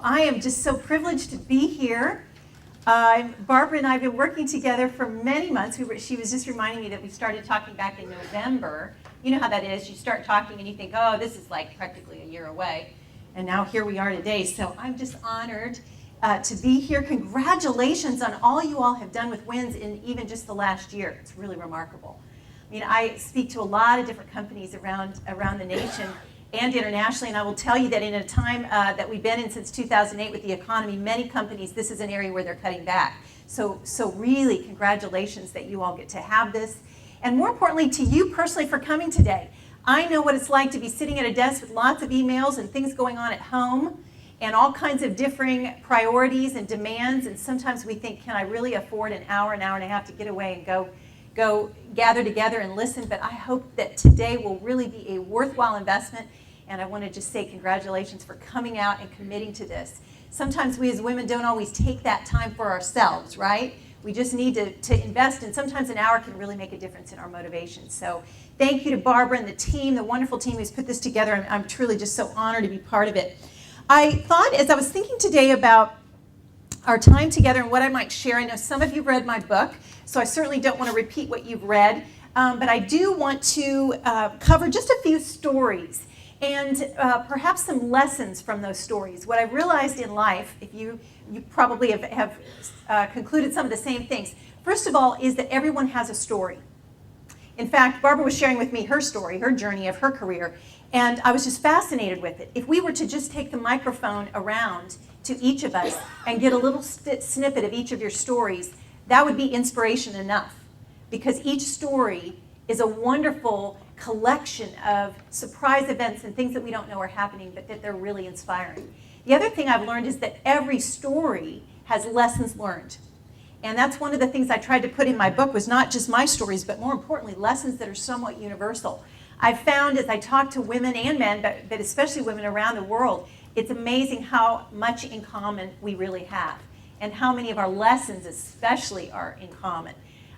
I am just so privileged to be here. Barbara and I have been working together for many months. She was just reminding me that we started talking back in November. You know how that is. You start talking and you think, oh, this is like practically a year away. And now here we are today. So I'm just honored to be here. Congratulations on all you all have done with WINS in even just the last year. It's really remarkable. I mean, I speak to a lot of different companies around the nation and internationally, and I will tell you that in a time that we've been in since 2008 with the economy, many companies, this is an area where they're cutting back. So really, congratulations that you all get to have this. And more importantly, to you personally for coming today. I know what it's like to be sitting at a desk with lots of emails and things going on at home and all kinds of differing priorities and demands, and sometimes we think, can I really afford an hour and a half to get away and go gather together and listen? But I hope that today will really be a worthwhile investment, and I want to just say congratulations for coming out and committing to this. Sometimes we as women don't always take that time for ourselves, right? We just need to invest, and sometimes an hour can really make a difference in our motivation. So thank you to Barbara and the team, the wonderful team who's put this together. I'm truly just so honored to be part of it. I thought, as I was thinking today about our time together and what I might share, I know some of you read my book, so I certainly don't want to repeat what you've read, but I do want to cover just a few stories and perhaps some lessons from those stories. What I realized in life, if you probably have concluded some of the same things, first of all, is that everyone has a story. In fact, Barbara was sharing with me her story, her journey of her career, and I was just fascinated with it. If we were to just take the microphone around to each of us and get a little snippet of each of your stories, that would be inspiration enough, because each story is a wonderful collection of surprise events and things that we don't know are happening, but that they're really inspiring. The other thing I've learned is that every story has lessons learned. And that's one of the things I tried to put in my book, was not just my stories, but more importantly, lessons that are somewhat universal. I've found as I talk to women and men, but especially women around the world, it's amazing how much in common we really have, and how many of our lessons especially are in common.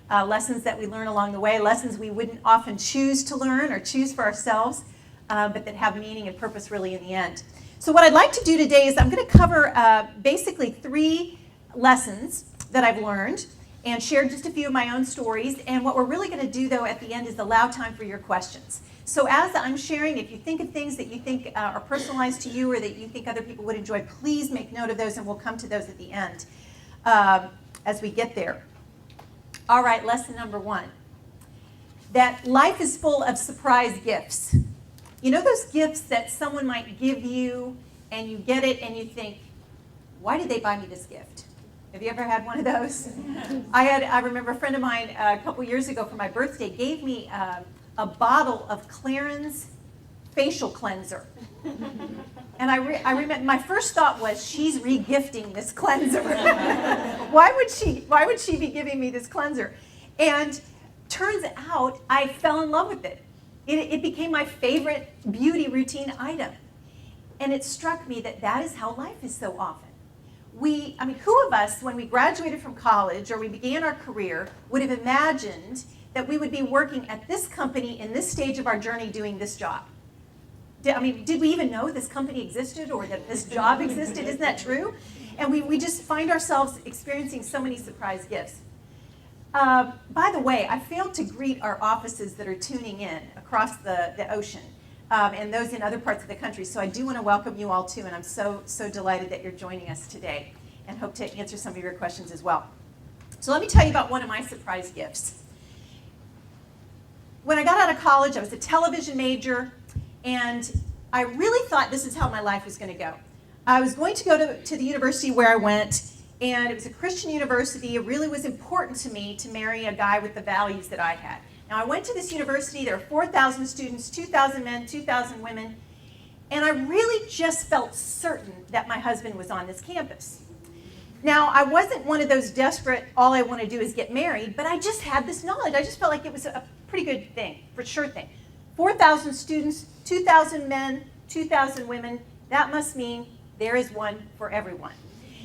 Lessons that we learn along the way, lessons we wouldn't often choose to learn or choose for ourselves, but that have meaning and purpose really in the end. So what I'd like to do today is I'm going to cover basically 3 lessons that I've learned and share just a few of my own stories. And what we're really going to do, though, at the end is allow time for your questions. So as I'm sharing, if you think of things that you think are personalized to you or that you think other people would enjoy, please make note of those, and we'll come to those at the end as we get there. All right, lesson number 1. That life is full of surprise gifts. You know those gifts that someone might give you and you get it and you think, why did they buy me this gift? Have you ever had one of those? I remember a friend of mine a couple years ago for my birthday gave me a bottle of Clarins facial cleanser. And I remember my first thought was, she's re-gifting this cleanser. Why would she be giving me this cleanser? And turns out I fell in love with it. It became my favorite beauty routine item. And it struck me that is how life is so often. Who of us, when we graduated from college or we began our career, would have imagined that we would be working at this company in this stage of our journey doing this job? Did we even know this company existed or that this job existed? Isn't that true? And we just find ourselves experiencing so many surprise gifts. By the way, I failed to greet our offices that are tuning in across the ocean and those in other parts of the country. So I do want to welcome you all too, and I'm so delighted that you're joining us today and hope to answer some of your questions as well. So let me tell you about one of my surprise gifts. When I got out of college, I was a television major, and I really thought this is how my life was going to go. I was going to go to the university where I went, and it was a Christian university. It really was important to me to marry a guy with the values that I had. Now, I went to this university. There were 4,000 students, 2,000 men, 2,000 women, and I really just felt certain that my husband was on this campus. Now, I wasn't one of those desperate, all I want to do is get married, but I just had this knowledge. I just felt like it was a pretty good thing, for sure thing. 4,000 students, 2,000 men, 2,000 women, that must mean there is one for everyone.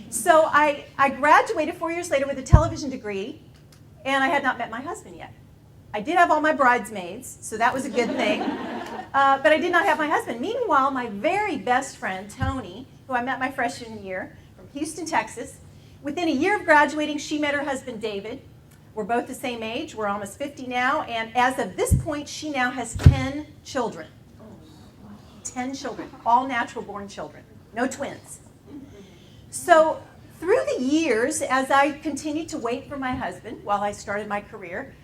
So I graduated 4 years later with a television degree, and I had not met my husband yet. I did have all my bridesmaids, so that was a good thing, but I did not have my husband. Meanwhile, my very best friend, Tony, who I met my freshman year from Houston, Texas. Within a year of graduating, she met her husband, David. We're both the same age. We're almost 50 now. And as of this point, she now has 10 children. 10 children, all natural-born children, no twins. So through the years, as I continued to wait for my husband while I started my career,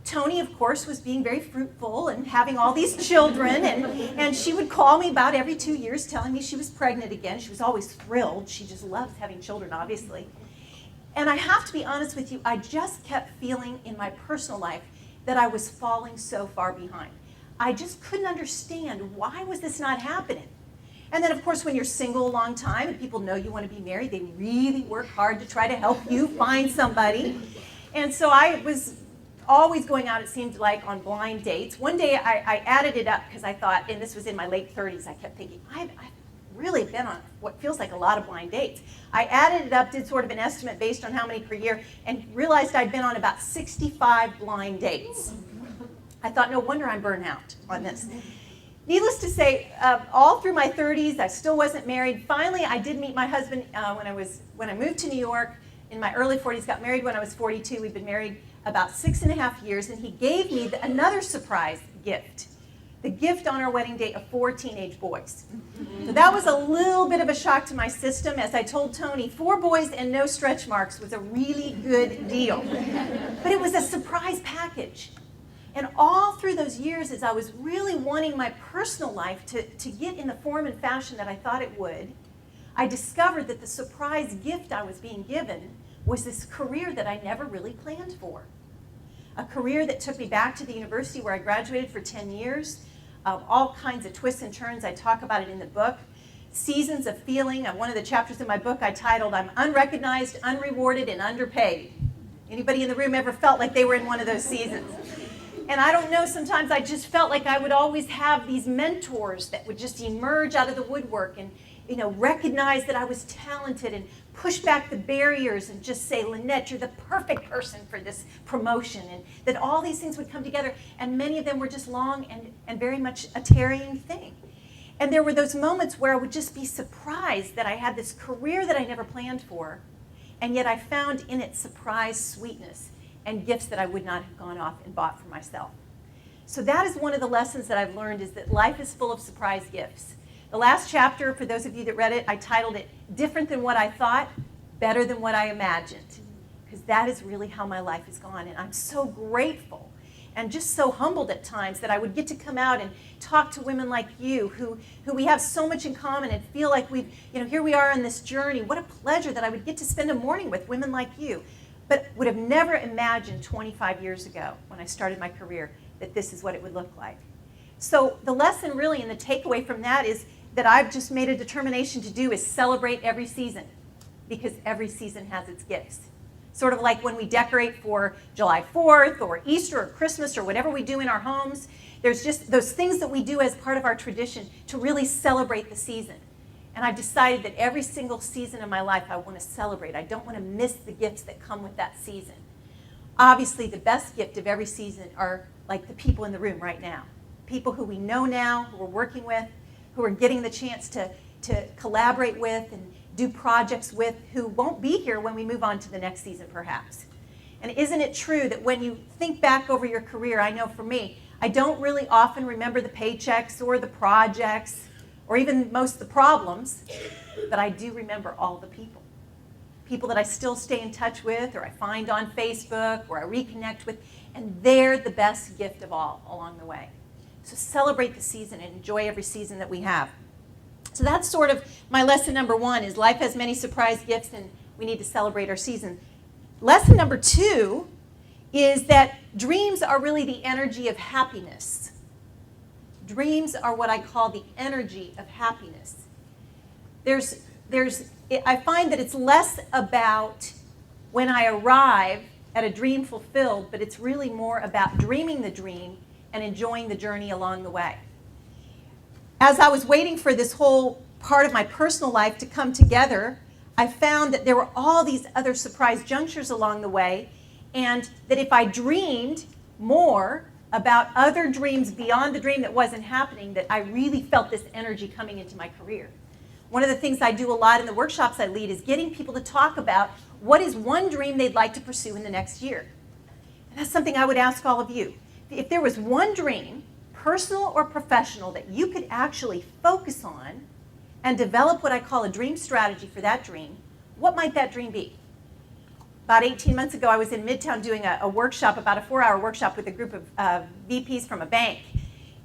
Tony, of course, was being very fruitful and having all these children, and she would call me about every 2 years telling me she was pregnant again. She was always thrilled. She just loves having children, obviously. And I have to be honest with you, I just kept feeling in my personal life that I was falling so far behind. I just couldn't understand, why was this not happening? And then, of course, when you're single a long time and people know you want to be married, they really work hard to try to help you find somebody. And so I was always going out, it seemed like, on blind dates. One day I added it up because I thought, and this was in my late 30s, I kept thinking, I've really been on what feels like a lot of blind dates. I added it up, did sort of an estimate based on how many per year, and realized I'd been on about 65 blind dates. I thought, no wonder I'm burnt out on this. Needless to say, all through my 30s, I still wasn't married. Finally, I did meet my husband when I moved to New York in my early 40s, got married when I was 42. We'd been married about 6.5 years, and he gave me another surprise gift. The gift on our wedding day of 4 teenage boys. So that was a little bit of a shock to my system. As I told Tony, 4 boys and no stretch marks was a really good deal. But it was a surprise package. And all through those years, as I was really wanting my personal life to get in the form and fashion that I thought it would, I discovered that the surprise gift I was being given was this career that I never really planned for. A career that took me back to the university where I graduated for 10 years, all kinds of twists and turns. I talk about it in the book. Seasons of feeling. One of the chapters in my book I titled, I'm Unrecognized, Unrewarded, and Underpaid. Anybody in the room ever felt like they were in one of those seasons? And I don't know, sometimes I just felt like I would always have these mentors that would just emerge out of the woodwork and, recognize that I was talented and push back the barriers and just say, Lynette, you're the perfect person for this promotion. And that all these things would come together. And many of them were just long and very much a tarrying thing. And there were those moments where I would just be surprised that I had this career that I never planned for. And yet I found in it surprise sweetness and gifts that I would not have gone off and bought for myself. So that is one of the lessons that I've learned, is that life is full of surprise gifts. The last chapter, for those of you that read it, I titled it, Different Than What I Thought, Better Than What I Imagined. Because that is really how my life has gone. And I'm so grateful and just so humbled at times that I would get to come out and talk to women like you who we have so much in common and feel like here we are on this journey. What a pleasure that I would get to spend a morning with women like you. But would have never imagined 25 years ago when I started my career that this is what it would look like. So the lesson really and the takeaway from that is that I've just made a determination to do is celebrate every season, because every season has its gifts. Sort of like when we decorate for July 4th or Easter or Christmas or whatever we do in our homes, there's just those things that we do as part of our tradition to really celebrate the season. And I've decided that every single season of my life I want to celebrate. I don't want to miss the gifts that come with that season. Obviously, the best gift of every season are like the people in the room right now. People who we know now, who we're working with, who are getting the chance to collaborate with and do projects with, who won't be here when we move on to the next season perhaps. And isn't it true that when you think back over your career, I know for me, I don't really often remember the paychecks or the projects or even most of the problems, but I do remember all the people. People that I still stay in touch with, or I find on Facebook, or I reconnect with, and they're the best gift of all along the way. So celebrate the season and enjoy every season that we have. So that's sort of my lesson number 1, is life has many surprise gifts and we need to celebrate our season. Lesson number 2 is that dreams are really the energy of happiness. Dreams are what I call the energy of happiness. I find that it's less about when I arrive at a dream fulfilled, but it's really more about dreaming the dream and enjoying the journey along the way. As I was waiting for this whole part of my personal life to come together, I found that there were all these other surprise junctures along the way, and that if I dreamed more about other dreams beyond the dream that wasn't happening, that I really felt this energy coming into my career. One of the things I do a lot in the workshops I lead is getting people to talk about what is one dream they'd like to pursue in the next year. And that's something I would ask all of you. If there was one dream, personal or professional, that you could actually focus on and develop what I call a dream strategy for that dream, what might that dream be? About 18 months ago, I was in Midtown doing a workshop, about a 4-hour workshop with a group of VPs from a bank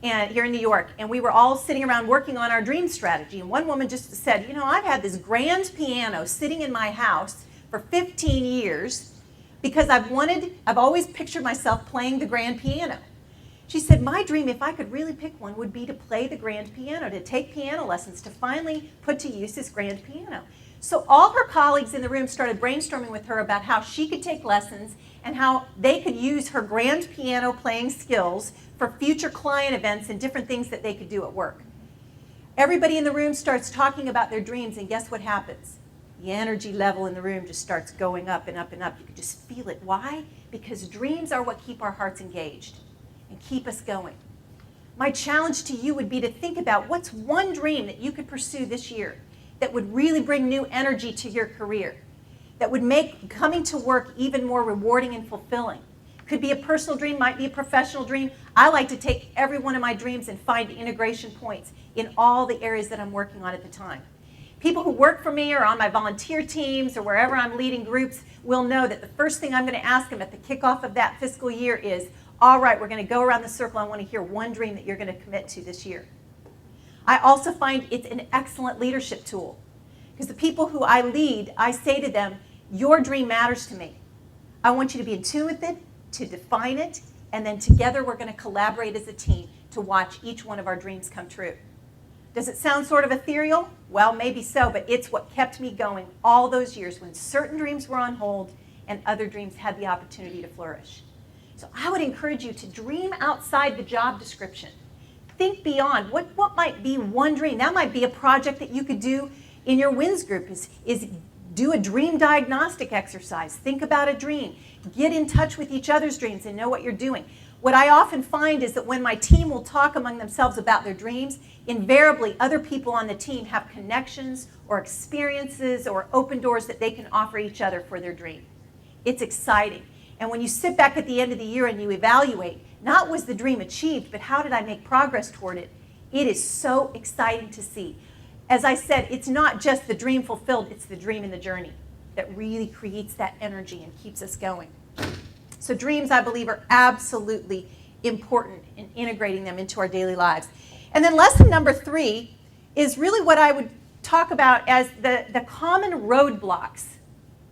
here in New York. And we were all sitting around working on our dream strategy. And one woman just said, you know, I've had this grand piano sitting in my house for 15 years because I've always pictured myself playing the grand piano. She said, my dream, if I could really pick one, would be to play the grand piano, to take piano lessons, to finally put to use this grand piano. So all her colleagues in the room started brainstorming with her about how she could take lessons and how they could use her grand piano playing skills for future client events and different things that they could do at work. Everybody in the room starts talking about their dreams, and guess what happens? The energy level in the room just starts going up and up and up. You could just feel it. Why? Because dreams are what keep our hearts engaged and keep us going. My challenge to you would be to think about what's one dream that you could pursue this year that would really bring new energy to your career, that would make coming to work even more rewarding and fulfilling. Could be a personal dream, might be a professional dream. I like to take every one of my dreams and find integration points in all the areas that I'm working on at the time. People who work for me or on my volunteer teams or wherever I'm leading groups will know that the first thing I'm going to ask them at the kickoff of that fiscal year is, all right, we're going to go around the circle. I want to hear one dream that you're going to commit to this year. I also find it's an excellent leadership tool because the people who I lead, I say to them, your dream matters to me. I want you to be in tune with it, to define it, and then together we're going to collaborate as a team to watch each one of our dreams come true. Does it sound sort of ethereal? Well, maybe so, but it's what kept me going all those years when certain dreams were on hold and other dreams had the opportunity to flourish. So I would encourage you to dream outside the job description. Think beyond. What might be one dream? That might be a project that you could do in your WINS group is do a dream diagnostic exercise. Think about a dream. Get in touch with each other's dreams and know what you're doing. What I often find is that when my team will talk among themselves about their dreams, invariably other people on the team have connections or experiences or open doors that they can offer each other for their dream. It's exciting. And when you sit back at the end of the year and you evaluate, not was the dream achieved, but how did I make progress toward it? It is so exciting to see. As I said, it's not just the dream fulfilled, it's the dream in the journey that really creates that energy and keeps us going. So dreams, I believe, are absolutely important in integrating them into our daily lives. And then lesson number 3 is really what I would talk about as the common roadblocks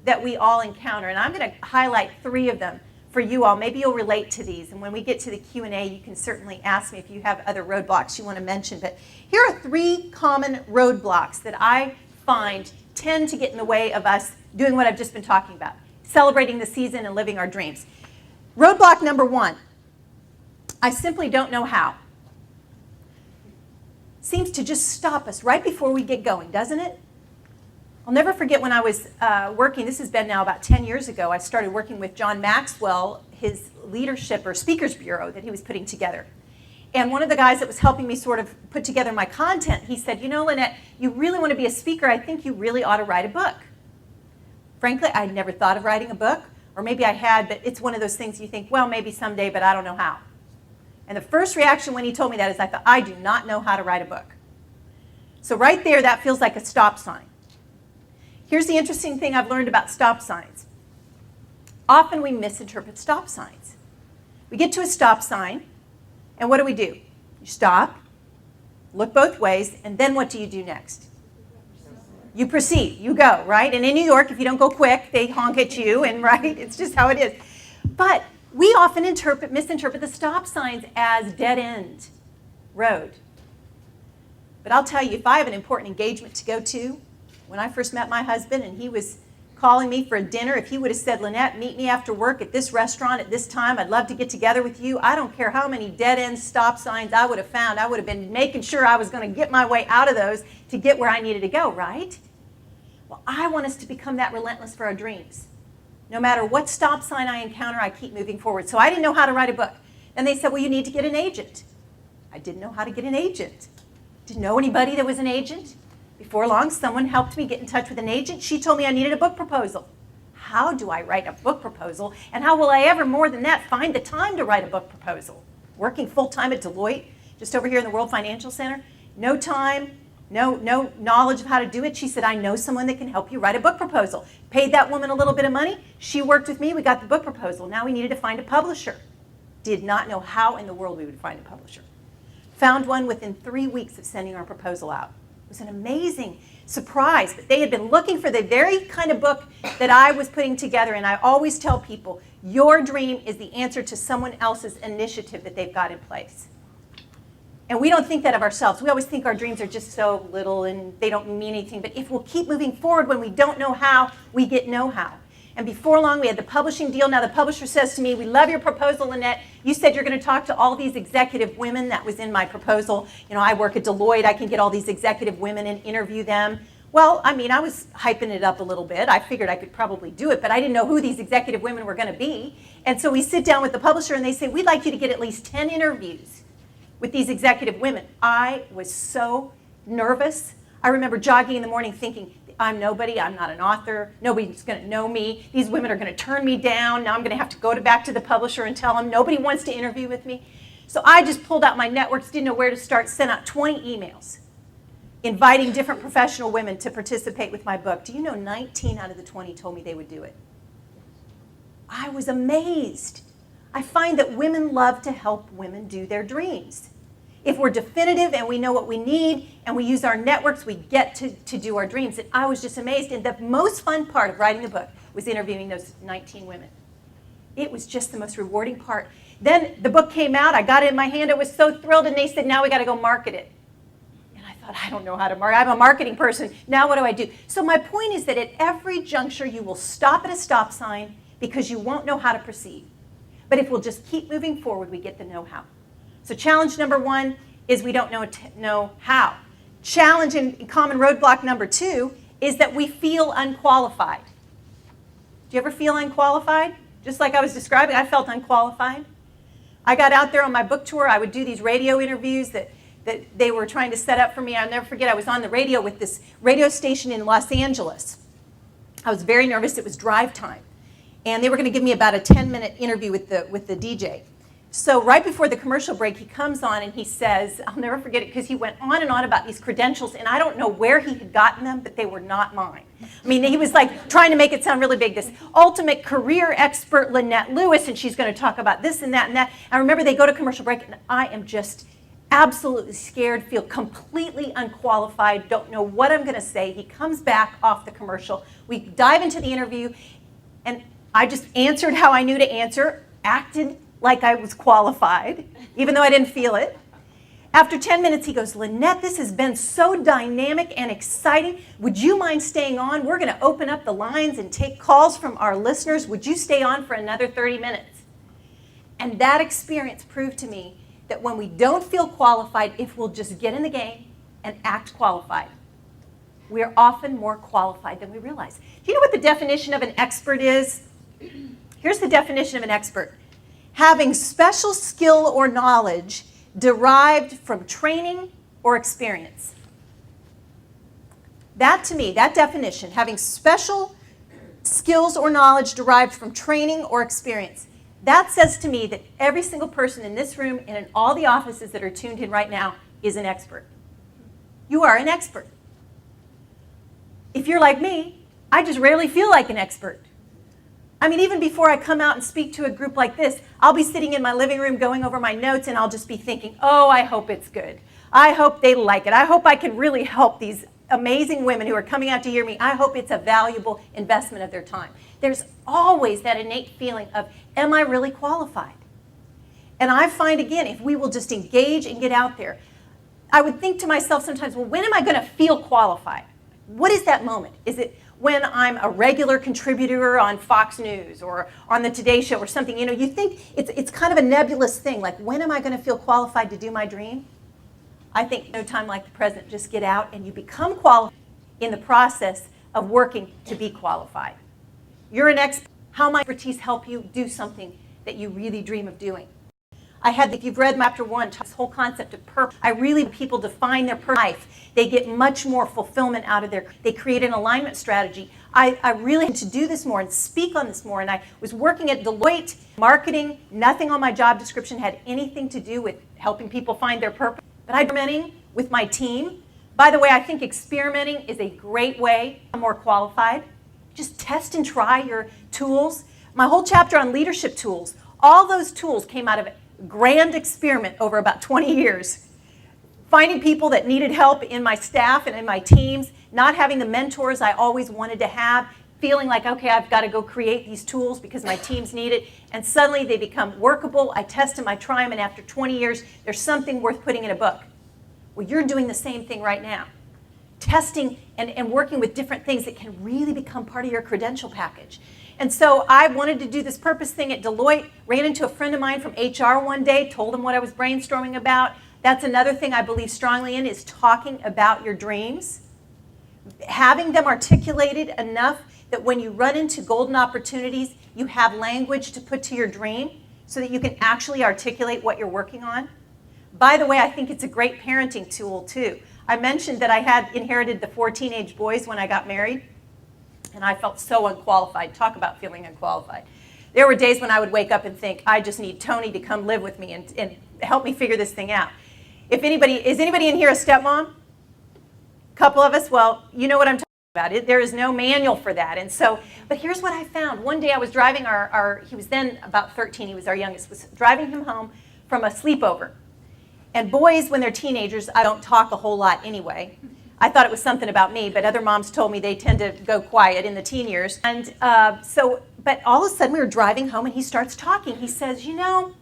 that we all encounter. And I'm going to highlight 3 of them for you all. Maybe you'll relate to these. And when we get to the Q&A, you can certainly ask me if you have other roadblocks you want to mention. But here are 3 common roadblocks that I find tend to get in the way of us doing what I've just been talking about, celebrating the season and living our dreams. Roadblock number 1, I simply don't know how. Seems to just stop us right before we get going, doesn't it? I'll never forget when I was working, this has been now about 10 years ago, I started working with John Maxwell, his leadership or speakers bureau that he was putting together. And one of the guys that was helping me sort of put together my content, he said, you know, Lynette, you really want to be a speaker, I think you really ought to write a book. Frankly, I'd never thought of writing a book, or maybe I had, but it's one of those things you think, well, maybe someday, but I don't know how. And the first reaction when he told me that is I thought, I do not know how to write a book. So right there, that feels like a stop sign. Here's the interesting thing I've learned about stop signs. Often we misinterpret stop signs. We get to a stop sign, and what do? You stop, look both ways, and then what do you do next? You proceed, you go, right? And in New York, if you don't go quick, they honk at you, and right, it's just how it is. But we often misinterpret the stop signs as dead-end road. But I'll tell you, if I have an important engagement to go to, when I first met my husband and he was calling me for a dinner, if he would have said, Lynette, meet me after work at this restaurant at this time, I'd love to get together with you. I don't care how many dead-end stop signs I would have found. I would have been making sure I was going to get my way out of those to get where I needed to go, right? Well, I want us to become that relentless for our dreams. No matter what stop sign I encounter, I keep moving forward. So I didn't know how to write a book. And they said, well, you need to get an agent. I didn't know how to get an agent. Didn't know anybody that was an agent. Before long, someone helped me get in touch with an agent. She told me I needed a book proposal. How do I write a book proposal? And how will I ever, more than that, find the time to write a book proposal? Working full-time at Deloitte, just over here in the World Financial Center, no time, no knowledge of how to do it. She said, I know someone that can help you write a book proposal. Paid that woman a little bit of money. She worked with me. We got the book proposal. Now we needed to find a publisher. Did not know how in the world we would find a publisher. Found one within 3 weeks of sending our proposal out. It was an amazing surprise, but they had been looking for the very kind of book that I was putting together, and I always tell people, your dream is the answer to someone else's initiative that they've got in place. And we don't think that of ourselves. We always think our dreams are just so little and they don't mean anything, but if we'll keep moving forward when we don't know how, we get know-how. And before long, we had the publishing deal. Now the publisher says to me, we love your proposal, Lynette. You said you're going to talk to all these executive women. That was in my proposal. You know, I work at Deloitte. I can get all these executive women and interview them. Well, I mean, I was hyping it up a little bit. I figured I could probably do it, but I didn't know who these executive women were going to be. And so we sit down with the publisher and they say, we'd like you to get at least 10 interviews with these executive women. I was so nervous. I remember jogging in the morning thinking, I'm nobody, I'm not an author, nobody's going to know me, these women are going to turn me down, now I'm going to have to go back to the publisher and tell them nobody wants to interview with me. So I just pulled out my networks, didn't know where to start, sent out 20 emails inviting different professional women to participate with my book. Do you know 19 out of the 20 told me they would do it? I was amazed. I find that women love to help women do their dreams. If we're definitive and we know what we need and we use our networks, we get to do our dreams. And I was just amazed. And the most fun part of writing the book was interviewing those 19 women. It was just the most rewarding part. Then the book came out. I got it in my hand. I was so thrilled. And they said, now we got to go market it. And I thought, I don't know how to market. I'm a marketing person. Now what do I do? So my point is that at every juncture, you will stop at a stop sign because you won't know how to proceed. But if we'll just keep moving forward, we get the know-how. So challenge number one is we don't know how. Challenge and common roadblock number two is that we feel unqualified. Do you ever feel unqualified? Just like I was describing, I felt unqualified. I got out there on my book tour. I would do these radio interviews that they were trying to set up for me. I'll never forget, I was on the radio with this radio station in Los Angeles. I was very nervous. It was drive time. And they were going to give me about a 10-minute interview with the DJ. So right before the commercial break, he comes on and he says, I'll never forget it because he went on and on about these credentials, and I don't know where he had gotten them, but they were not mine. I mean, he was like trying to make it sound really big, this ultimate career expert, Lynette Lewis, and she's going to talk about this and that and that. I remember they go to commercial break, and I am just absolutely scared, feel completely unqualified, don't know what I'm going to say. He comes back off the commercial. We dive into the interview, and I just answered how I knew to answer, acted like I was qualified, even though I didn't feel it. After 10 minutes, he goes, Lynette, this has been so dynamic and exciting. Would you mind staying on? We're going to open up the lines and take calls from our listeners. Would you stay on for another 30 minutes? And that experience proved to me that when we don't feel qualified, if we'll just get in the game and act qualified, we're often more qualified than we realize. Do you know what the definition of an expert is? Here's the definition of an expert. Having special skill or knowledge derived from training or experience. That to me, that definition, having special skills or knowledge derived from training or experience, that says to me that every single person in this room and in all the offices that are tuned in right now is an expert. You are an expert. If you're like me, I just rarely feel like an expert. I mean, even before I come out and speak to a group like this, I'll be sitting in my living room going over my notes, and I'll just be thinking, oh, I hope it's good. I hope they like it. I hope I can really help these amazing women who are coming out to hear me. I hope it's a valuable investment of their time. There's always that innate feeling of, am I really qualified? And I find, again, if we will just engage and get out there, I would think to myself sometimes, well, when am I going to feel qualified? What is that moment? Is it when I'm a regular contributor on Fox News or on the Today Show or something? You know, you think it's kind of a nebulous thing, like when am I going to feel qualified to do my dream? I think no time like the present, just get out and you become qualified in the process of working to be qualified. You're an expert. How might expertise help you do something that you really dream of doing? if you've read chapter 1, this whole concept of purpose, people define their life. They get much more fulfillment out of they create an alignment strategy. I really had to do this more and speak on this more. And I was working at Deloitte, marketing, nothing on my job description had anything to do with helping people find their purpose. But I'm experimenting with my team. By the way, I think experimenting is a great way to become more qualified. Just test and try your tools. My whole chapter on leadership tools, all those tools came out of a grand experiment over about 20 years. Finding people that needed help in my staff and in my teams, not having the mentors I always wanted to have, feeling like, okay, I've got to go create these tools because my teams need it, and suddenly they become workable. I test them, I try them, and after 20 years, there's something worth putting in a book. Well, you're doing the same thing right now. Testing and working with different things that can really become part of your credential package. And so I wanted to do this purpose thing at Deloitte, ran into a friend of mine from HR one day, told him what I was brainstorming about. That's another thing I believe strongly in, is talking about your dreams. Having them articulated enough that when you run into golden opportunities, you have language to put to your dream so that you can actually articulate what you're working on. By the way, I think it's a great parenting tool too. I mentioned that I had inherited the 4 teenage boys when I got married, and I felt so unqualified. Talk about feeling unqualified. There were days when I would wake up and think, I just need Tony to come live with me and help me figure this thing out. Is anybody in here a stepmom? A couple of us? Well, you know what I'm talking about. There is no manual for that. And so, but here's what I found. One day I was driving he was then about 13, he was our youngest, was driving him home from a sleepover. And boys, when they're teenagers, I don't talk a whole lot anyway. I thought it was something about me, but other moms told me they tend to go quiet in the teen years. And but all of a sudden we were driving home and he starts talking. He says, you know,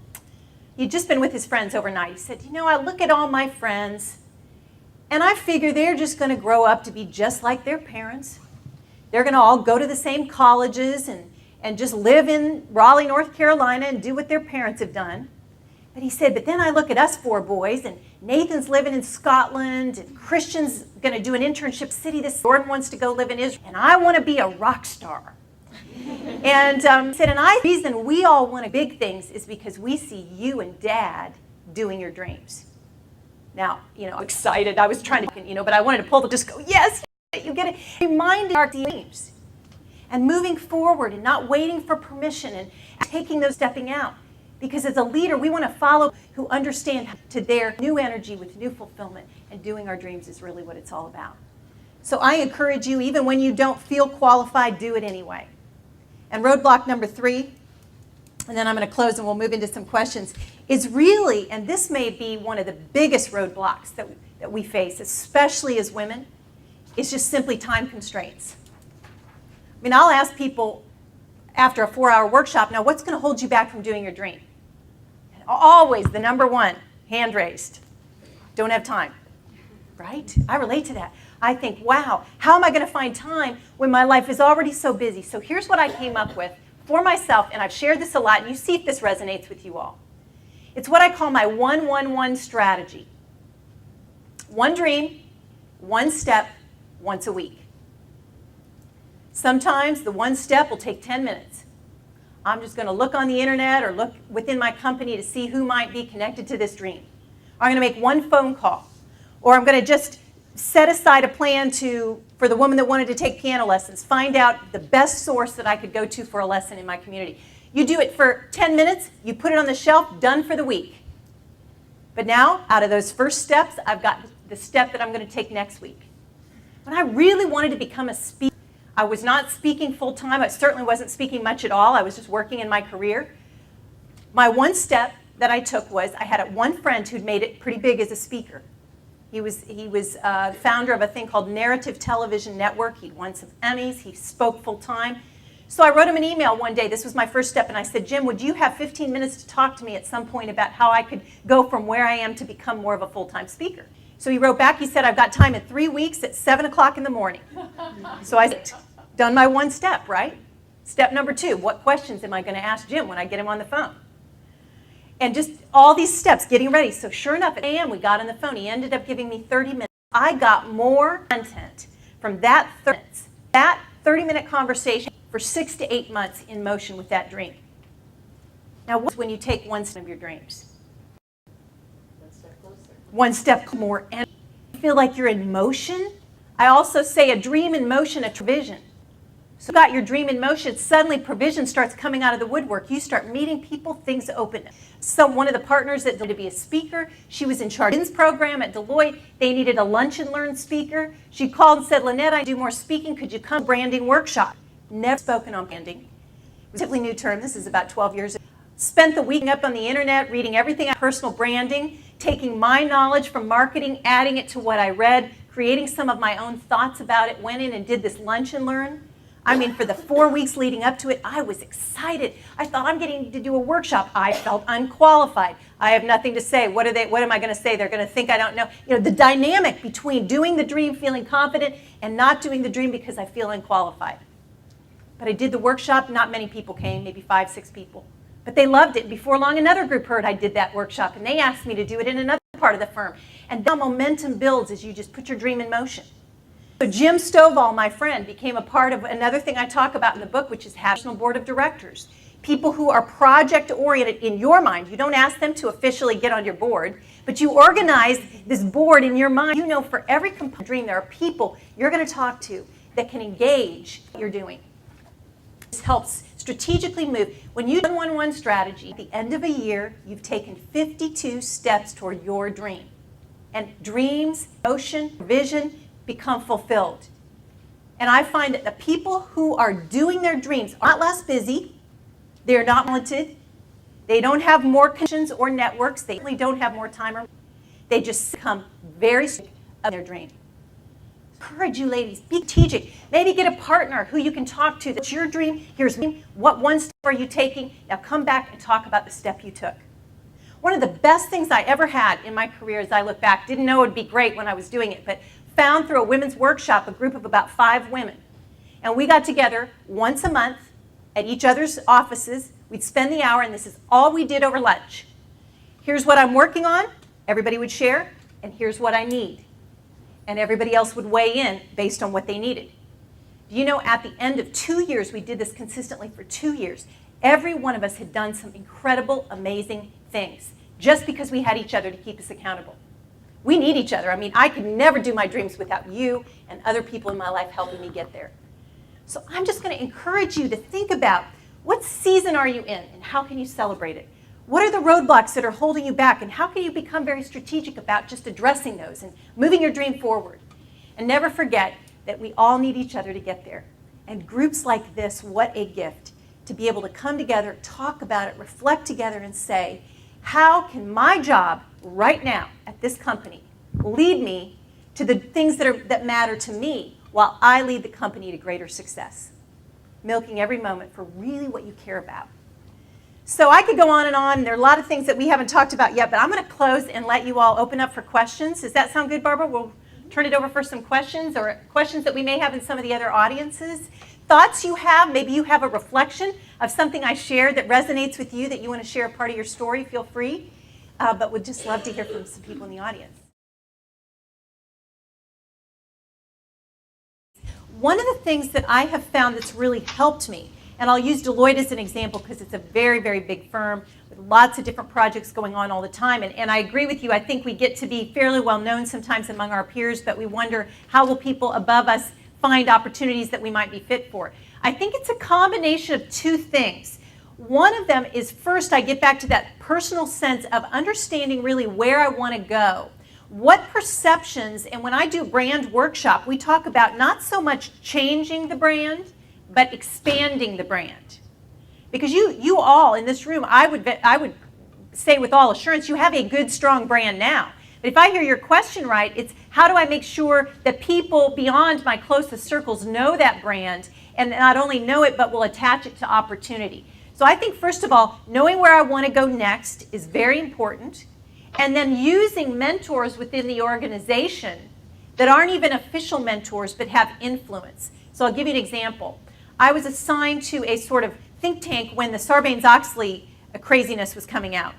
he'd just been with his friends overnight. He said, you know, I look at all my friends and I figure they're just going to grow up to be just like their parents. They're going to all go to the same colleges and just live in Raleigh, North Carolina and do what their parents have done. But he said, but then I look at us 4 boys, and Nathan's living in Scotland, and Christian's going to do an internship city. Jordan wants to go live in Israel, and I want to be a rock star. And he said, and the reason we all want big things is because we see you and Dad doing your dreams. Now, excited. I was trying to, but I wanted to just go, yes, you get it. Reminding our dreams and moving forward and not waiting for permission and taking those stepping out. Because as a leader, we want to follow who understand to their new energy with new fulfillment, and doing our dreams is really what it's all about. So I encourage you, even when you don't feel qualified, do it anyway. And roadblock number 3, and then I'm going to close and we'll move into some questions, is really, and this may be one of the biggest roadblocks that we face, especially as women, is just simply time constraints. I mean, I'll ask people after a 4-hour workshop, now what's going to hold you back from doing your dream? Always the number 1, hand raised. Don't have time, right? I relate to that. I think, wow, how am I going to find time when my life is already so busy? So here's what I came up with for myself, and I've shared this a lot, and you see if this resonates with you all. It's what I call my 1-1-1 strategy. 1 dream, 1 step, once a week. Sometimes the 1 step will take 10 minutes. I'm just going to look on the internet or look within my company to see who might be connected to this dream. I'm going to make 1 phone call. Or I'm going to just set aside a plan for the woman that wanted to take piano lessons, find out the best source that I could go to for a lesson in my community. You do it for 10 minutes, you put it on the shelf, done for the week. But now, out of those first steps, I've got the step that I'm going to take next week. When I really wanted to become a speaker, I was not speaking full-time. I certainly wasn't speaking much at all. I was just working in my career. My 1 step that I took was I had 1 friend who'd made it pretty big as a speaker. He was founder of a thing called Narrative Television Network. He'd won some Emmys. He spoke full-time. So I wrote him an email one day. This was my first step. And I said, Jim, would you have 15 minutes to talk to me at some point about how I could go from where I am to become more of a full-time speaker? So he wrote back. He said, I've got time in 3 weeks at 7 o'clock in the morning. So I done my 1 step, right? Step number 2, what questions am I going to ask Jim when I get him on the phone? And just all these steps, getting ready. So sure enough, at 8 a.m. we got on the phone. He ended up giving me 30 minutes. I got more content from that 30-minute conversation for 6 to 8 months in motion with that dream. Now, when you take 1 step of your dreams, one step more, and feel like you're in motion. I also say a dream in motion, a vision. So you got your dream in motion, suddenly provision starts coming out of the woodwork. You start meeting people, things open. So one of the partners that wanted to be a speaker, she was in charge of the program at Deloitte. They needed a lunch and learn speaker. She called and said, Lynette, I do more speaking. Could you come to branding workshop? Never spoken on branding. It was a relatively new term. This is about 12 years ago. Spent the week up on the internet, reading everything on personal branding, taking my knowledge from marketing, adding it to what I read, creating some of my own thoughts about it, went in and did this lunch and learn. I mean, for the 4 weeks leading up to it, I was excited. I thought, I'm getting to do a workshop. I felt unqualified. I have nothing to say. What am I going to say? They're going to think I don't know. You know, the dynamic between doing the dream, feeling confident, and not doing the dream because I feel unqualified. But I did the workshop. Not many people came, maybe 5, 6 people. But they loved it. Before long, another group heard I did that workshop, and they asked me to do it in another part of the firm. And then momentum builds as you just put your dream in motion. So Jim Stovall, my friend, became a part of another thing I talk about in the book, which is National Board of Directors. People who are project-oriented in your mind. You don't ask them to officially get on your board, but you organize this board in your mind. You know for every dream there are people you're going to talk to that can engage what you're doing. This helps strategically move. When you do 1-1-1 strategy, at the end of a year, you've taken 52 steps toward your dream. And dreams, motion, vision, become fulfilled. And I find that the people who are doing their dreams are not less busy, they're not talented, they don't have more connections or networks, they certainly don't have more time, they just become very sick of their dream. Encourage you ladies, be strategic. Maybe get a partner who you can talk to. That's your dream, here's me. What one step are you taking? Now come back and talk about the step you took. One of the best things I ever had in my career as I look back, didn't know it would be great when I was doing it, but found through a women's workshop a group of about 5 women. And we got together once a month at each other's offices. We'd spend the hour, and this is all we did over lunch. Here's what I'm working on. Everybody would share, and here's what I need. And everybody else would weigh in based on what they needed. Do you know, at the end of 2 years, we did this consistently for 2 years, every one of us had done some incredible, amazing things just because we had each other to keep us accountable. We need each other. I mean, I could never do my dreams without you and other people in my life helping me get there. So I'm just going to encourage you to think about what season are you in and how can you celebrate it? What are the roadblocks that are holding you back, and how can you become very strategic about just addressing those and moving your dream forward? And never forget that we all need each other to get there. And groups like this, what a gift to be able to come together, talk about it, reflect together, and say, how can my job right now at this company lead me to the things that matter to me while I lead the company to greater success? Milking every moment for really what you care about. So I could go on and on. There are a lot of things that we haven't talked about yet, but I'm going to close and let you all open up for questions. Does that sound good, Barbara? We'll turn it over for some questions, or questions that we may have in some of the other audiences. Thoughts you have, maybe you have a reflection of something I shared that resonates with you, that you want to share a part of your story, feel free. But we'd just love to hear from some people in the audience. One of the things that I have found that's really helped me, and I'll use Deloitte as an example because it's a very, very big firm with lots of different projects going on all the time. And I agree with you. I think we get to be fairly well known sometimes among our peers, but we wonder how will people above us find opportunities that we might be fit for. I think it's a combination of 2 things. One of them is, first, I get back to that personal sense of understanding really where I want to go. What perceptions, and when I do brand workshop, we talk about not so much changing the brand, but expanding the brand. Because you all in this room, I would say with all assurance, you have a good, strong brand now. But if I hear your question right, it's how do I make sure that people beyond my closest circles know that brand, and not only know it, but will attach it to opportunity. So I think, first of all, knowing where I want to go next is very important. And then using mentors within the organization that aren't even official mentors, but have influence. So I'll give you an example. I was assigned to a sort of think tank when the Sarbanes-Oxley craziness was coming out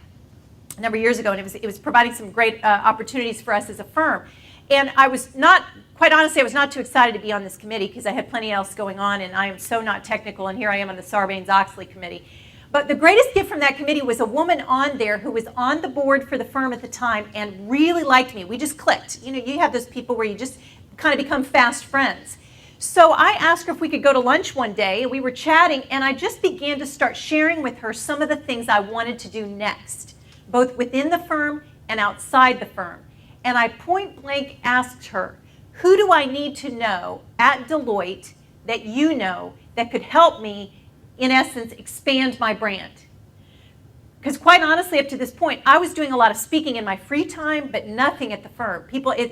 a number of years ago, and it was providing some great opportunities for us as a firm. And I was not, quite honestly, I was not too excited to be on this committee because I had plenty else going on, and I am so not technical, and here I am on the Sarbanes-Oxley committee. But the greatest gift from that committee was a woman on there who was on the board for the firm at the time and really liked me. We just clicked. You know, you have those people where you just kind of become fast friends. So I asked her if we could go to lunch one day, and we were chatting, and I just began to start sharing with her some of the things I wanted to do next, both within the firm and outside the firm. And I point blank asked her, who do I need to know at Deloitte that you know that could help me, in essence, expand my brand? Because quite honestly, up to this point, I was doing a lot of speaking in my free time, but nothing at the firm.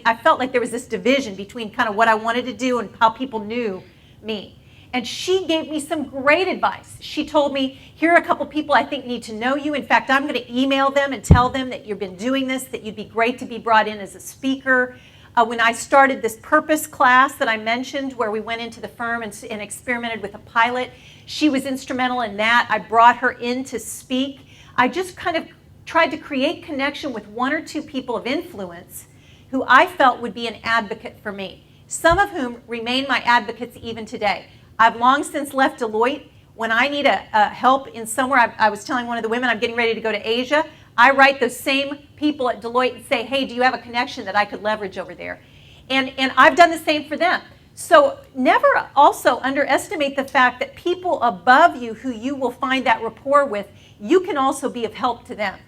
I felt like there was this division between kind of what I wanted to do and how people knew me. And she gave me some great advice. She told me, here are a couple people I think need to know you. In fact, I'm going to email them and tell them that you've been doing this, that you'd be great to be brought in as a speaker. When I started this purpose class that I mentioned, where we went into the firm and experimented with a pilot, she was instrumental in that. I brought her in to speak. I just kind of tried to create connection with one or two people of influence who I felt would be an advocate for me, some of whom remain my advocates even today. I've long since left Deloitte. When I need help in somewhere, I was telling one of the women I'm getting ready to go to Asia, I write those same people at Deloitte and say, hey, do you have a connection that I could leverage over there? And I've done the same for them. So never also underestimate the fact that people above you who you will find that rapport with, you can also be of help to them.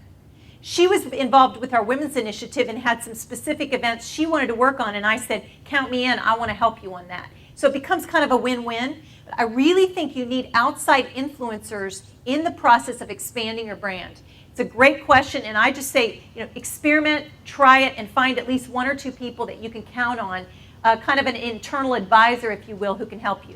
She was involved with our women's initiative and had some specific events she wanted to work on, and I said, count me in, I want to help you on that. So it becomes kind of a win-win. I really think you need outside influencers in the process of expanding your brand. It's a great question, and I just say, experiment, try it, and find at least one or two people that you can count on, kind of an internal advisor, if you will, who can help you.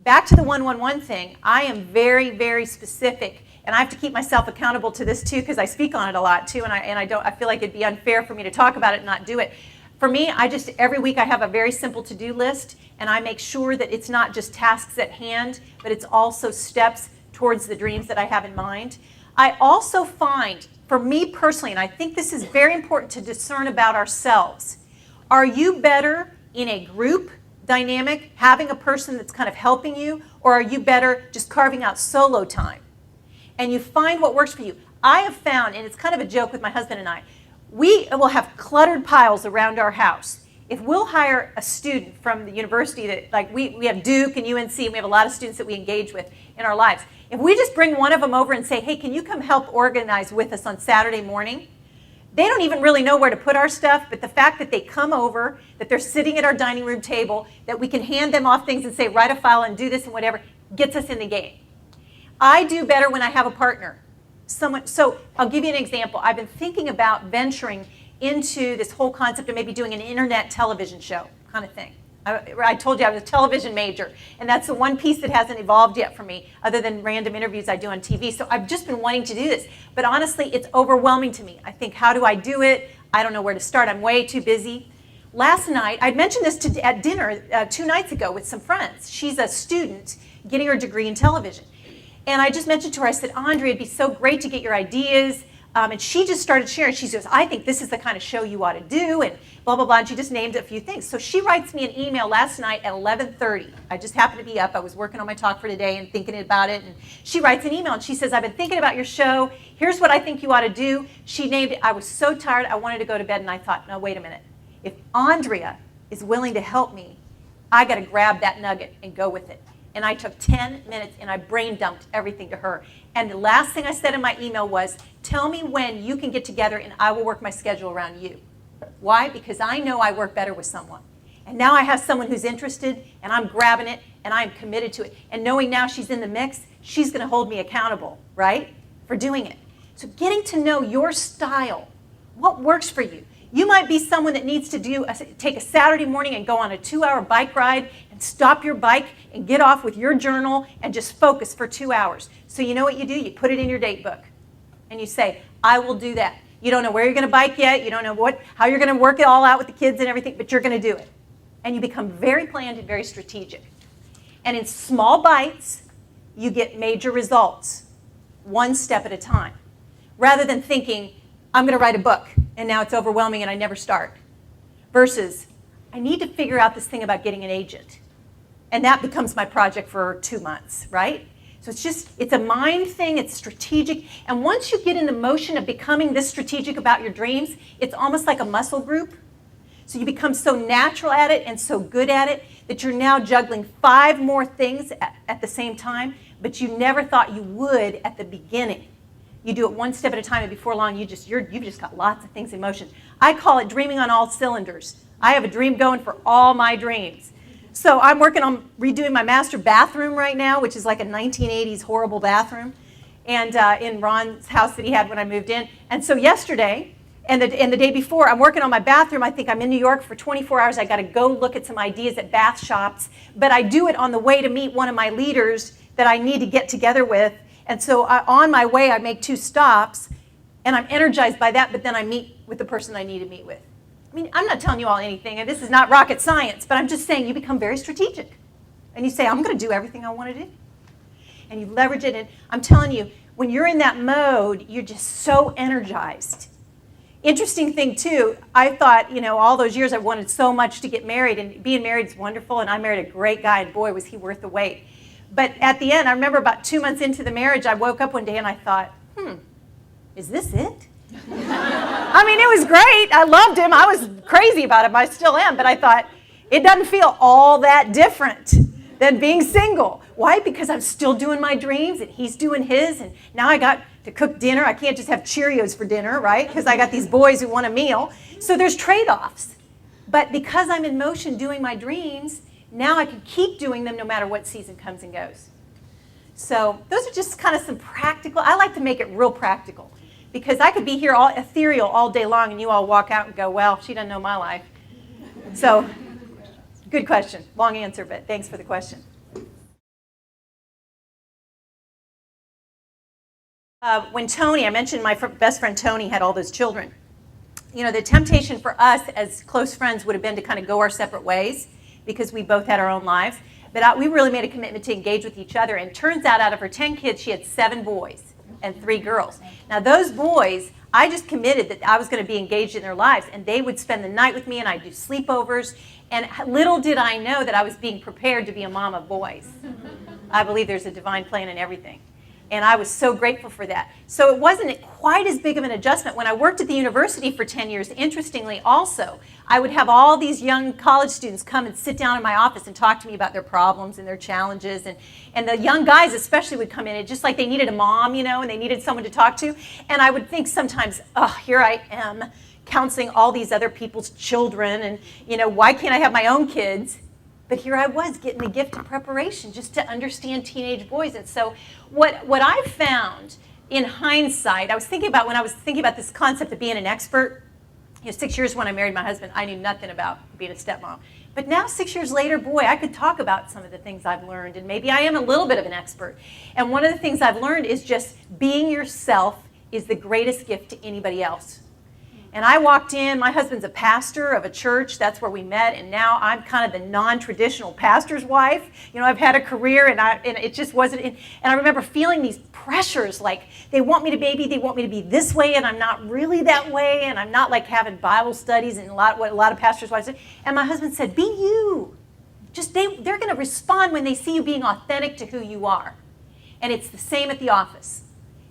Back to the 111 thing, I am very, very specific, and I have to keep myself accountable to this too, because I speak on it a lot too, and I feel like it'd be unfair for me to talk about it and not do it. For me, every week I have a very simple to-do list, and I make sure that it's not just tasks at hand, but it's also steps towards the dreams that I have in mind. I also find, for me personally, and I think this is very important to discern about ourselves, are you better in a group dynamic, having a person that's kind of helping you, or are you better just carving out solo time? And you find what works for you. I have found, and it's kind of a joke with my husband and I, we will have cluttered piles around our house. If we'll hire a student from the university that, like we have Duke and UNC, and we have a lot of students that we engage with in our lives. If we just bring one of them over and say, hey, can you come help organize with us on Saturday morning? They don't even really know where to put our stuff, but the fact that they come over, that they're sitting at our dining room table, that we can hand them off things and say, write a file and do this and whatever, gets us in the game. I do better when I have a partner. So I'll give you an example. I've been thinking about venturing into this whole concept of maybe doing an internet television show kind of thing. I told you I was a television major, and that's the one piece that hasn't evolved yet for me, other than random interviews I do on TV. So I've just been wanting to do this. But honestly, it's overwhelming to me. I think, how do I do it? I don't know where to start. I'm way too busy. Last night, I'd mentioned this at dinner 2 nights ago with some friends. She's a student getting her degree in television. And I just mentioned to her, I said, Andrea, it'd be so great to get your ideas. And she just started sharing. She says, I think this is the kind of show you ought to do, and blah, blah, blah. And she just named a few things. So she writes me an email last night at 11:30. I just happened to be up. I was working on my talk for today and thinking about it. And she writes an email, and she says, I've been thinking about your show. Here's what I think you ought to do. She named it. I was so tired, I wanted to go to bed, and I thought, no, wait a minute. If Andrea is willing to help me, I got to grab that nugget and go with it. And I took 10 minutes, and I brain dumped everything to her. And the last thing I said in my email was, tell me when you can get together, and I will work my schedule around you. Why? Because I know I work better with someone. And now I have someone who's interested, and I'm grabbing it, and I'm committed to it. And knowing now she's in the mix, she's going to hold me accountable, right, for doing it. So getting to know your style, what works for you. You might be someone that needs to take a Saturday morning and go on a 2-hour bike ride and stop your bike and get off with your journal and just focus for 2 hours. So you know what you do? You put it in your date book and you say, I will do that. You don't know where you're going to bike yet. You don't know how you're going to work it all out with the kids and everything, but you're going to do it. And you become very planned and very strategic. And in small bites, you get major results, one step at a time, rather than thinking, I'm going to write a book, and now it's overwhelming and I never start. Versus, I need to figure out this thing about getting an agent. And that becomes my project for 2 months, right? So it's a mind thing, it's strategic. And once you get in the motion of becoming this strategic about your dreams, it's almost like a muscle group. So you become so natural at it and so good at it that you're now juggling 5 more things at the same time, but you never thought you would at the beginning. You do it one step at a time, and before long, you've just got lots of things in motion. I call it dreaming on all cylinders. I have a dream going for all my dreams. So I'm working on redoing my master bathroom right now, which is like a 1980s horrible bathroom, and in Ron's house that he had when I moved in. And so yesterday, and the day before, I'm working on my bathroom. I think I'm in New York for 24 hours. I got to go look at some ideas at bath shops, but I do it on the way to meet one of my leaders that I need to get together with. And so on my way, I make 2 stops, and I'm energized by that, but then I meet with the person I need to meet with. I mean, I'm not telling you all anything, and this is not rocket science, but I'm just saying you become very strategic. And you say, I'm going to do everything I want to do. And you leverage it, and I'm telling you, when you're in that mode, you're just so energized. Interesting thing, too, I thought, all those years I wanted so much to get married, and being married is wonderful, and I married a great guy, and boy, was he worth the wait. But at the end, I remember about 2 months into the marriage, I woke up one day and I thought, is this it? I mean, it was great. I loved him. I was crazy about him. I still am. But I thought, it doesn't feel all that different than being single. Why? Because I'm still doing my dreams and he's doing his. And now I got to cook dinner. I can't just have Cheerios for dinner, right? Because I got these boys who want a meal. So there's trade-offs. But because I'm in motion doing my dreams, now I can keep doing them no matter what season comes and goes. So those are just kind of some practical. I like to make it real practical because I could be here all ethereal all day long and you all walk out and go, well, she doesn't know my life. So good question. Long answer, but thanks for the question. When Tony, I mentioned my best friend Tony had all those children. The temptation for us as close friends would have been to kind of go our separate ways because we both had our own lives. But we really made a commitment to engage with each other. And it turns out of her 10 kids, she had 7 boys and 3 girls. Now those boys, I just committed that I was going to be engaged in their lives. And they would spend the night with me and I'd do sleepovers. And little did I know that I was being prepared to be a mom of boys. I believe there's a divine plan in everything. And I was so grateful for that. So it wasn't quite as big of an adjustment. When I worked at the university for 10 years, interestingly also, I would have all these young college students come and sit down in my office and talk to me about their problems and their challenges. And the young guys especially would come in, just like they needed a mom, and they needed someone to talk to. And I would think sometimes, oh, here I am counseling all these other people's children. And, why can't I have my own kids? But here I was getting the gift of preparation just to understand teenage boys. And so what I found in hindsight, I was thinking about when I was thinking about this concept of being an expert. 6 years when I married my husband, I knew nothing about being a stepmom. But now 6 years later, boy, I could talk about some of the things I've learned. And maybe I am a little bit of an expert. And one of the things I've learned is just being yourself is the greatest gift to anybody else. And I walked in, my husband's a pastor of a church, that's where we met, and now I'm kind of the non-traditional pastor's wife. I've had a career, and it just wasn't, and I remember feeling these pressures, like they want me to be this way, and I'm not really that way, and I'm not like having Bible studies and what a lot of pastors' wives do. And my husband said, be you. They're going to respond when they see you being authentic to who you are. And it's the same at the office.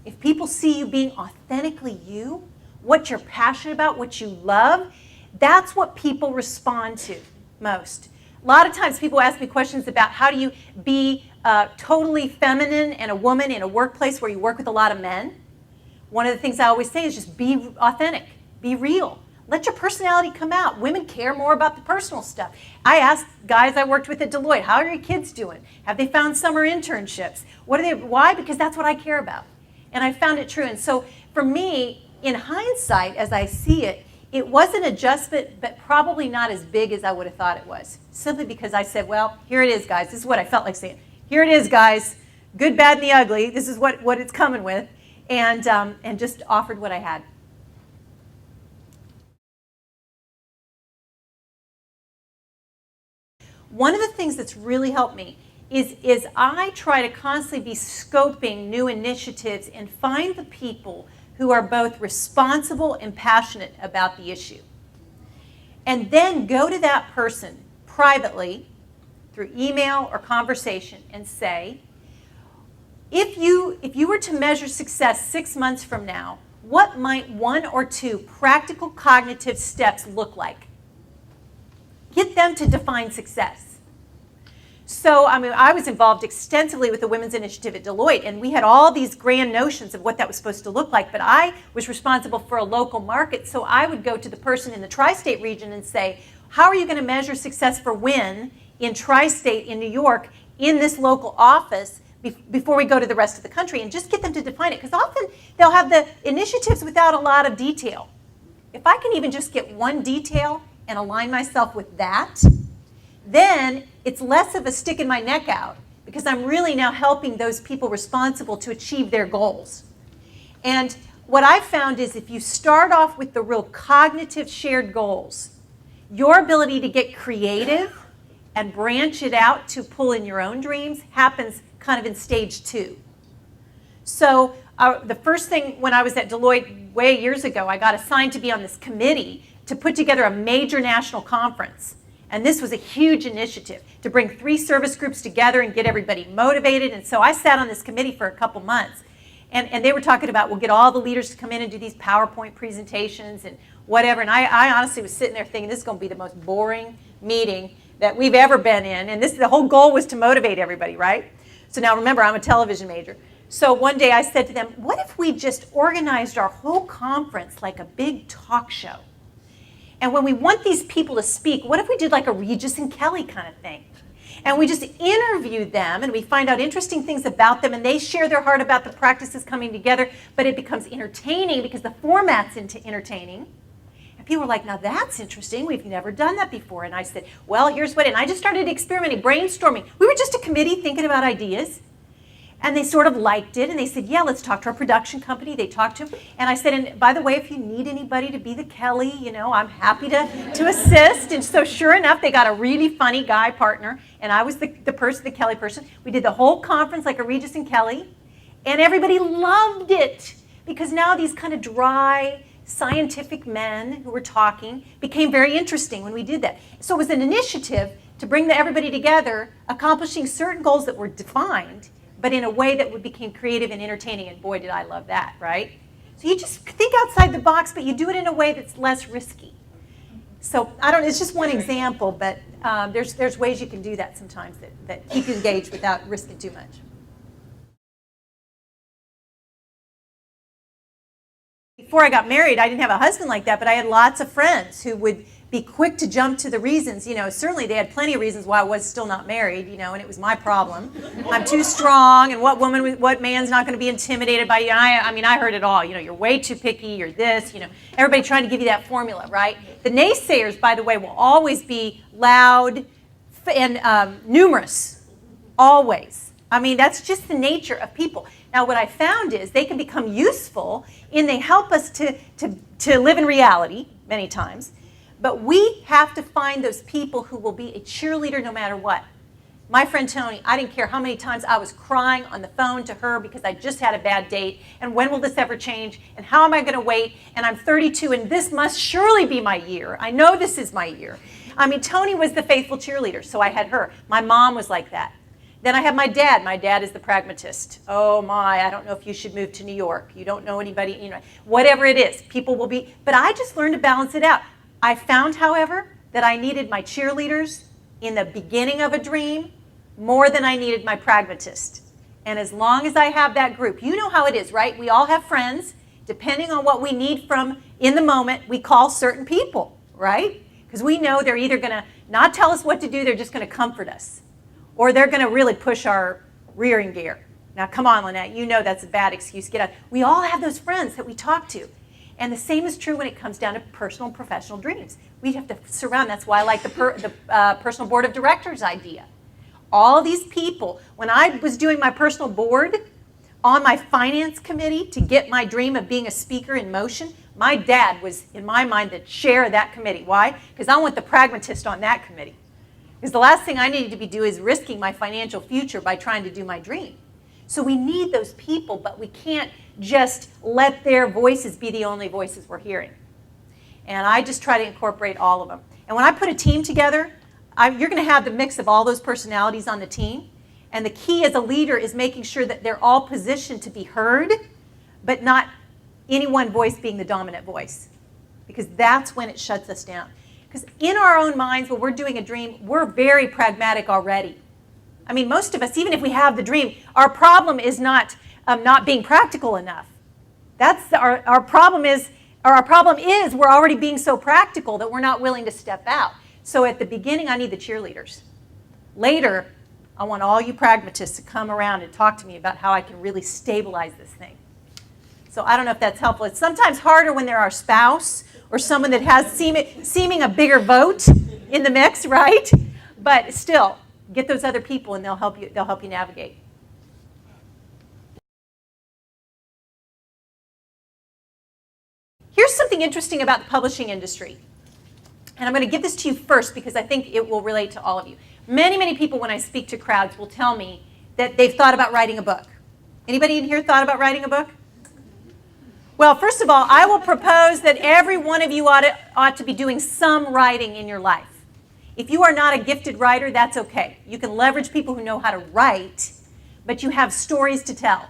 If people see you being authentically you, what you're passionate about, what you love, that's what people respond to most. A lot of times people ask me questions about how do you be totally feminine and a woman in a workplace where you work with a lot of men. One of the things I always say is just be authentic, be real. Let your personality come out. Women care more about the personal stuff. I asked guys I worked with at Deloitte, how are your kids doing? Have they found summer internships? Why? Because that's what I care about. And I found it true. And so for me, in hindsight, as I see it, it was an adjustment, but probably not as big as I would have thought it was. Simply because I said, well, here it is, guys. This is what I felt like saying. Here it is, guys. Good, bad, and the ugly. This is what it's coming with. And just offered what I had. One of the things that's really helped me is I try to constantly be scoping new initiatives and find the people who are both responsible and passionate about the issue. And then go to that person privately through email or conversation and say, if you were to measure success 6 months from now, what might 1 or 2 practical cognitive steps look like? Get them to define success. So, I was involved extensively with the Women's Initiative at Deloitte, and we had all these grand notions of what that was supposed to look like, but I was responsible for a local market, so I would go to the person in the tri-state region and say, how are you going to measure success for WIN in tri-state in New York in this local office before we go to the rest of the country, and just get them to define it, because often they'll have the initiatives without a lot of detail. If I can even just get one detail and align myself with that, then it's less of a stick in my neck out, because I'm really now helping those people responsible to achieve their goals. And what I've found is if you start off with the real cognitive shared goals, your ability to get creative and branch it out to pull in your own dreams happens kind of in stage 2. So the first thing when I was at Deloitte way years ago, I got assigned to be on this committee to put together a major national conference. And this was a huge initiative to bring 3 service groups together and get everybody motivated. And so I sat on this committee for a couple months. And they were talking about, we'll get all the leaders to come in and do these PowerPoint presentations and whatever. And I honestly was sitting there thinking, this is going to be the most boring meeting that we've ever been in. And the whole goal was to motivate everybody, right? So now remember, I'm a television major. So one day I said to them, what if we just organized our whole conference like a big talk show? And when we want these people to speak, what if we did like a Regis and Kelly kind of thing? And we just interview them and we find out interesting things about them, and they share their heart about the practices coming together, but it becomes entertaining because the format's into entertaining. And people were like, now that's interesting. We've never done that before. And I said, well, here's what, and I just started experimenting, brainstorming. We were just a committee thinking about ideas. And they sort of liked it, and they said, yeah, let's talk to our production company. They talked to him. And I said, and by the way, if you need anybody to be the Kelly, I'm happy to assist. And so sure enough, they got a really funny guy partner, and I was the Kelly person. We did the whole conference like a Regis and Kelly, and everybody loved it, because now these kind of dry, scientific men who were talking became very interesting when we did that. So it was an initiative to bring everybody together, accomplishing certain goals that were defined, but in a way that became creative and entertaining, and boy, did I love that, right? So you just think outside the box, but you do it in a way that's less risky. So it's just one example, but there's ways you can do that sometimes that keep you engaged without risking too much. Before I got married, I didn't have a husband like that, but I had lots of friends who would be quick to jump to the reasons. Certainly they had plenty of reasons why I was still not married, and it was my problem. I'm too strong, and what man's not going to be intimidated by you? I heard it all. You're way too picky, you're this, everybody trying to give you that formula, right? The naysayers, by the way, will always be loud and numerous, always. That's just the nature of people. Now, what I found is they can become useful and they help us to live in reality many times. But we have to find those people who will be a cheerleader no matter what. My friend Tony, I didn't care how many times I was crying on the phone to her because I just had a bad date, and when will this ever change, and how am I going to wait, and I'm 32, and this must surely be my year. I know this is my year. Tony was the faithful cheerleader, so I had her. My mom was like that. Then I have my dad. My dad is the pragmatist. Oh my, I don't know if you should move to New York. You don't know anybody, whatever it is. People will be, but I just learned to balance it out. I found, however, that I needed my cheerleaders in the beginning of a dream more than I needed my pragmatist. And as long as I have that group, you know how it is, right? We all have friends. Depending on what we need from in the moment, we call certain people, right? Because we know they're either going to not tell us what to do, they're just going to comfort us. Or they're going to really push our rearing gear. Now, come on, Lynette, you know that's a bad excuse. Get out. We all have those friends that we talk to. And the same is true when it comes down to personal and professional dreams. We have to surround. That's why I like the personal board of directors idea. All these people, when I was doing my personal board on my finance committee to get my dream of being a speaker in motion, my dad was, in my mind, the chair of that committee. Why? Because I want the pragmatist on that committee. Because the last thing I needed to be doing is risking my financial future by trying to do my dream. So we need those people, but we can't just let their voices be the only voices we're hearing. And I just try to incorporate all of them. And when I put a team together, you're going to have the mix of all those personalities on the team. And the key as a leader is making sure that they're all positioned to be heard, but not any one voice being the dominant voice. Because that's when it shuts us down. Because in our own minds, when we're doing a dream, we're very pragmatic already. I mean, most of us, even if we have the dream, our problem is not being practical enough. That's our problem is we're already being so practical that we're not willing to step out. So at the beginning, I need the cheerleaders. Later, I want all you pragmatists to come around and talk to me about how I can really stabilize this thing. So I don't know if that's helpful. It's sometimes harder when they're our spouse or someone that has seeming a bigger vote in the mix, right? But still, get those other people and they'll help you navigate. Here's something interesting about the publishing industry. And I'm going to give this to you first because I think it will relate to all of you. Many, many people when I speak to crowds will tell me that they've thought about writing a book. Anybody in here thought about writing a book? Well, first of all, I will propose that every one of you ought to be doing some writing in your life. If you are not a gifted writer, that's okay. You can leverage people who know how to write, but you have stories to tell.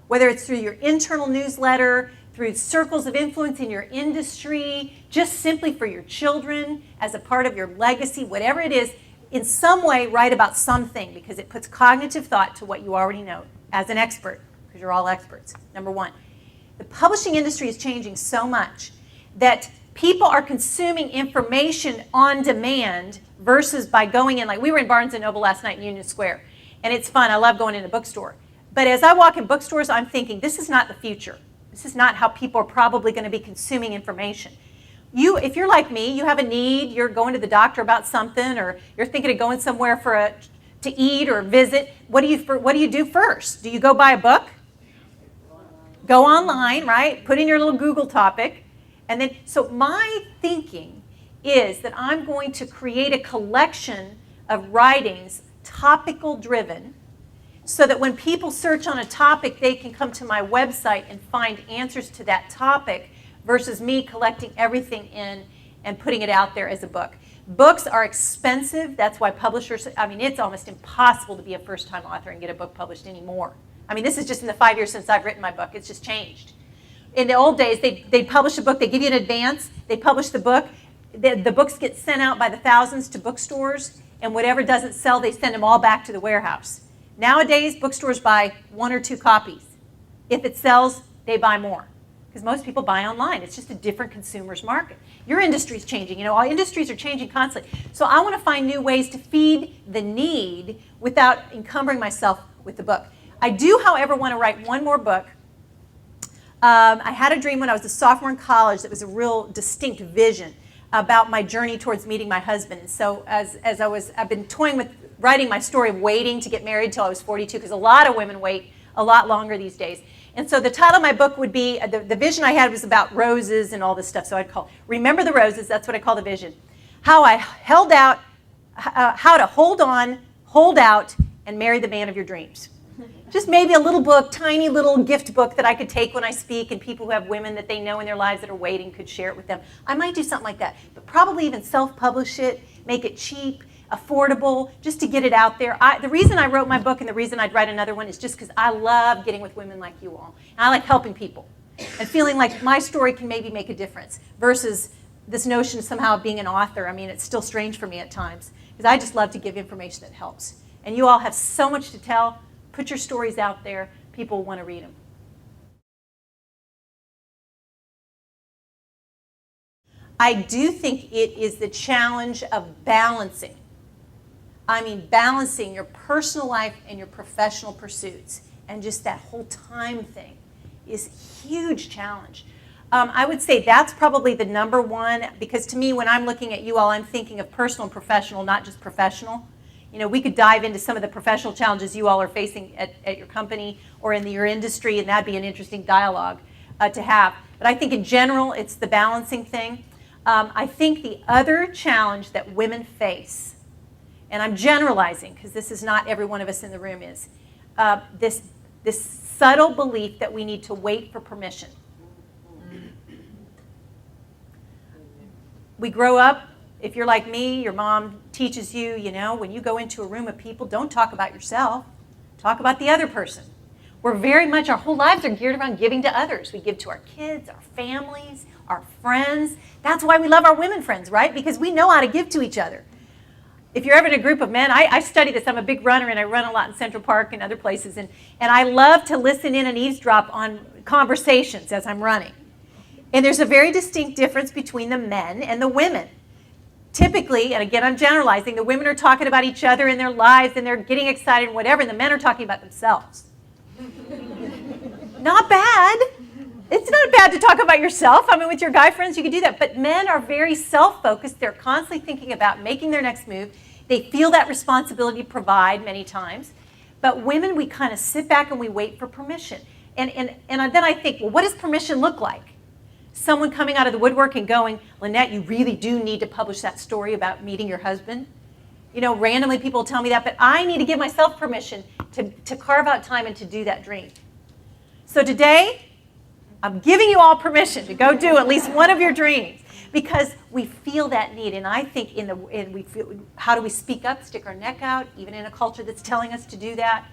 Whether it's through your internal newsletter, through circles of influence in your industry, just simply for your children, as a part of your legacy, whatever it is, in some way write about something because it puts cognitive thought to what you already know as an expert, because you're all experts, number one. The publishing industry is changing so much that people are consuming information on demand versus by going in, like we were in Barnes & Noble last night in Union Square, and it's fun. I love going in a bookstore. But as I walk in bookstores, I'm thinking, this is not the future. This is not how people are probably going to be consuming information. If you're like me, you have a need, you're going to the doctor about something, or you're thinking of going somewhere to eat or visit, what do you do first? Do you go buy a book? Go online, right? Put in your little Google topic. And then, so my thinking is that I'm going to create a collection of writings, topical driven, so that when people search on a topic, they can come to my website and find answers to that topic versus me collecting everything in and putting it out there as a book. Books are expensive. That's why publishers, it's almost impossible to be a first-time author and get a book published anymore. This is just in the 5 years since I've written my book. It's just changed. In the old days, they'd publish a book. They give you an advance. They publish the book. The books get sent out by the thousands to bookstores, and whatever doesn't sell, they send them all back to the warehouse. Nowadays, bookstores buy 1 or 2 copies. If it sells, they buy more. Because most people buy online. It's just a different consumer's market. Your industry is changing. All industries are changing constantly. So I want to find new ways to feed the need without encumbering myself with the book. I do, however, want to write one more book. I had a dream when I was a sophomore in college that was a real distinct vision about my journey towards meeting my husband. And so I've been toying with writing my story of waiting to get married till I was 42, because a lot of women wait a lot longer these days. And so the title of my book would be, the vision I had was about roses and all this stuff, so I'd call Remember the Roses. That's what I call the vision. How I held out, how to hold on, hold out, and marry the man of your dreams. Just maybe a little book, tiny little gift book that I could take when I speak, and people who have women that they know in their lives that are waiting could share it with them. I might do something like that, but probably even self-publish it, make it cheap, affordable, just to get it out there. The reason I wrote my book and the reason I'd write another one is just because I love getting with women like you all. And I like helping people and feeling like my story can maybe make a difference versus this notion somehow of being an author. It's still strange for me at times because I just love to give information that helps. And you all have so much to tell. Put your stories out there. People want to read them. I do think it is the challenge of balancing. Balancing your personal life and your professional pursuits. And just that whole time thing is a huge challenge. I would say that's probably the number one, because to me, when I'm looking at you all, I'm thinking of personal and professional, not just professional. We could dive into some of the professional challenges you all are facing at your company or in your industry, and that'd be an interesting dialogue to have. But I think in general, it's the balancing thing. I think the other challenge that women face, and I'm generalizing because this is not every one of us in the room, is this subtle belief that we need to wait for permission. We grow up If you're like me, your mom teaches you, when you go into a room of people, don't talk about yourself. Talk about the other person. We're very much, our whole lives are geared around giving to others. We give to our kids, our families, our friends. That's why we love our women friends, right? Because we know how to give to each other. If you're ever in a group of men, I study this. I'm a big runner, and I run a lot in Central Park and other places. And I love to listen in and eavesdrop on conversations as I'm running. And there's a very distinct difference between the men and the women. Typically, and again, I'm generalizing, the women are talking about each other and their lives, and they're getting excited and whatever, and the men are talking about themselves. Not bad. It's not bad to talk about yourself. I mean, with your guy friends, you can do that. But men are very self-focused. They're constantly thinking about making their next move. They feel that responsibility to provide many times. But women, we kind of sit back and we wait for permission. And then I think, well, what does permission look like? Someone coming out of the woodwork and going, Lynette, you really do need to publish that story about meeting your husband. Randomly people tell me that, but I need to give myself permission to carve out time and to do that dream. So today, I'm giving you all permission to go do at least one of your dreams, because we feel that need. And I think we feel, how do we speak up, stick our neck out, even in a culture that's telling us to do that?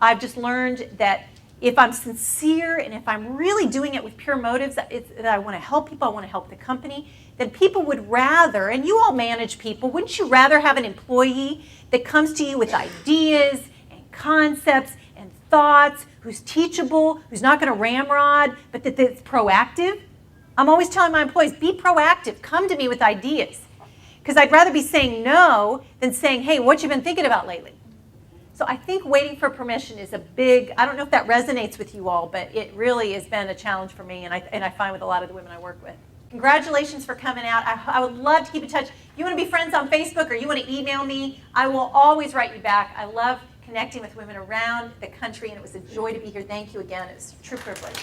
I've just learned that if I'm sincere and if I'm really doing it with pure motives, that I want to help people, I want to help the company, then people would rather, and you all manage people, wouldn't you rather have an employee that comes to you with ideas and concepts and thoughts, who's teachable, who's not going to ramrod, but that's proactive? I'm always telling my employees, be proactive. Come to me with ideas. Because I'd rather be saying no than saying, hey, what you been thinking about lately? So I think waiting for permission is a big, I don't know if that resonates with you all, but it really has been a challenge for me, and I find with a lot of the women I work with. Congratulations for coming out. I would love to keep in touch. If you want to be friends on Facebook or you want to email me, I will always write you back. I love connecting with women around the country, and it was a joy to be here. Thank you again. It's a true privilege.